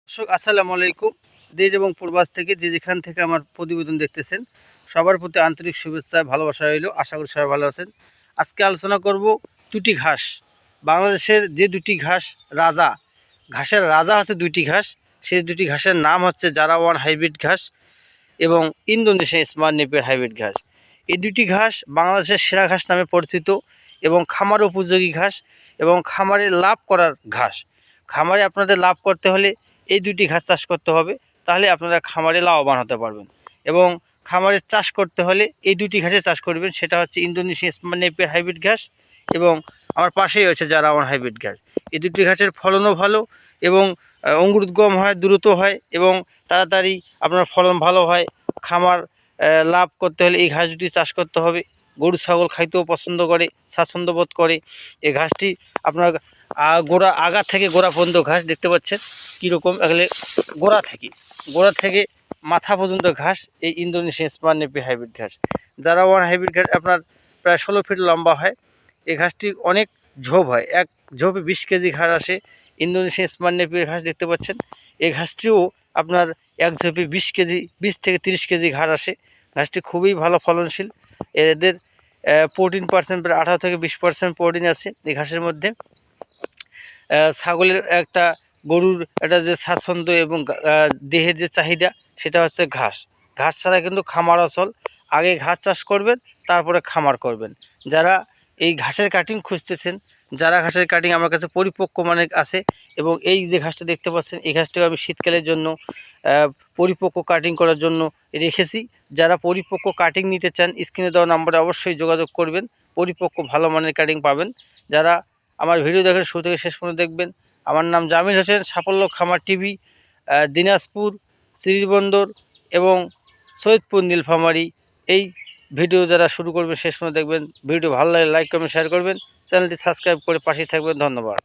দর্শক আসসালামু আলাইকুম। দেশ এবং প্রবাস থেকে যেখান থেকে আমার প্রতিবেদন দেখতেছেন সবার প্রতি আন্তরিক শুভেচ্ছা ভালোবাসা রইল। আশা করি সবাই ভালো আছেন। আজকে আলোচনা করব দুটি ঘাস। বাংলাদেশের যে দুটি ঘাস রাজা, ঘাসের রাজা হচ্ছে দুইটি ঘাস। সেই দুটি ঘাসের নাম হচ্ছে জারাওয়ান হাইব্রিড ঘাস এবং ইন্দোনেশিয়ান স্মার্ট নেপিয়ার হাইব্রিড ঘাস। এই দুটি ঘাস বাংলাদেশের সেরা ঘাস নামে পরিচিত এবং খামার উপযোগী ঘাস এবং খামারে লাভ করার ঘাস। খামারে আপনাদের লাভ করতে হলে এই দুটি ঘাস চাষ করতে হবে, তাহলে আপনারা খামারে লাভবান হতে পারবেন। এবং খামারে চাষ করতে হলে এই দুটি ঘাসে চাষ করবেন, সেটা হচ্ছে ইন্দোনেশিয়ান স্মার্ট নেপিয়ার হাইব্রিড ঘাস এবং আমার পাশেই হচ্ছে জারাওয়ান হাইব্রিড ঘাস। এই দুটি ঘাসের ফলনও ভালো এবং অঙ্কুরোদ্গম হয়, দ্রুত হয় এবং তাড়াতাড়ি আপনার ফলন ভালো হয়। খামার লাভ করতে হলে এই ঘাস দুটি চাষ করতে হবে। গরু ছাগল খাইতেও পছন্দ করে, স্বাচ্ছন্দ্য বোধ করে। এই ঘাসটি আপনার গোড়া আগা থেকে গোড়া পর্যন্ত ঘাস দেখতে পাচ্ছেন কীরকম, এগুলো গোড়া থেকে মাথা পর্যন্ত ঘাস। এই ইন্দোনেশিয়ান স্মার্ট নেপিয়ার হাইব্রিড ঘাস, জারাওয়ান হাইব্রিড ঘাস আপনার প্রায় 16 ফিট লম্বা হয়। এই ঘাসটি অনেক ঝোপ হয়, এক ঝোপে 20 কেজি ঘাস আসে। ইন্দোনেশিয়ান স্মার্ট নেপিয়ার ঘাস দেখতে পাচ্ছেন, এই ঘাসটিও আপনার এক ঝোপে 20 কেজি, 20 থেকে 30 কেজি ঘাস আসে। ঘাসটি খুবই ভালো ফলনশীল। এদের প্রোটিন পার্সেন্ট প্রায় 18 থেকে 20% প্রোটিন আছে এই ঘাসের মধ্যে। ছাগলের একটা, গরুর একটা যে স্বাচ্ছন্দ্য এবং দেহের যে চাহিদা, সেটা হচ্ছে ঘাস। ঘাস ছাড়া কিন্তু খামার অচল। আগে ঘাস চাষ করবেন, তারপরে খামার করবেন। যারা এই ঘাসের কাটিং খুঁজতেছেন, যারা ঘাসের কাটিং আমার কাছে পরিপক্ক মানে আছে, এবং এই যে ঘাসটা দেখতে পাচ্ছেন এই ঘাসটাও আমি শীতকালের জন্য পরিপক্ক কাটিং করার জন্য রেখেছি। যারা পরিপক্ক কাটিং নিতে চান স্ক্রিনে দেওয়া নাম্বারে অবশ্যই যোগাযোগ করবেন, পরিপক্ক ভালো মানের কাটিং পাবেন। যারা আমার ভিডিও দেখেন শুরু থেকে শেষ পর্যন্ত দেখবেন। আমার নাম জামিল হোসেন, সাফল্য খামার টিভি, দিনাজপুর, শ্রীবন্দর এবং সৈয়দপুর নীলফামারী। এই ভিডিও যারা শুরু করবেন শেষ পর্যন্ত দেখবেন। ভিডিও ভালো লাগে লাইক কমেন্ট শেয়ার করবেন, চ্যানেলটি সাবস্ক্রাইব করে পাশেই থাকবেন। ধন্যবাদ।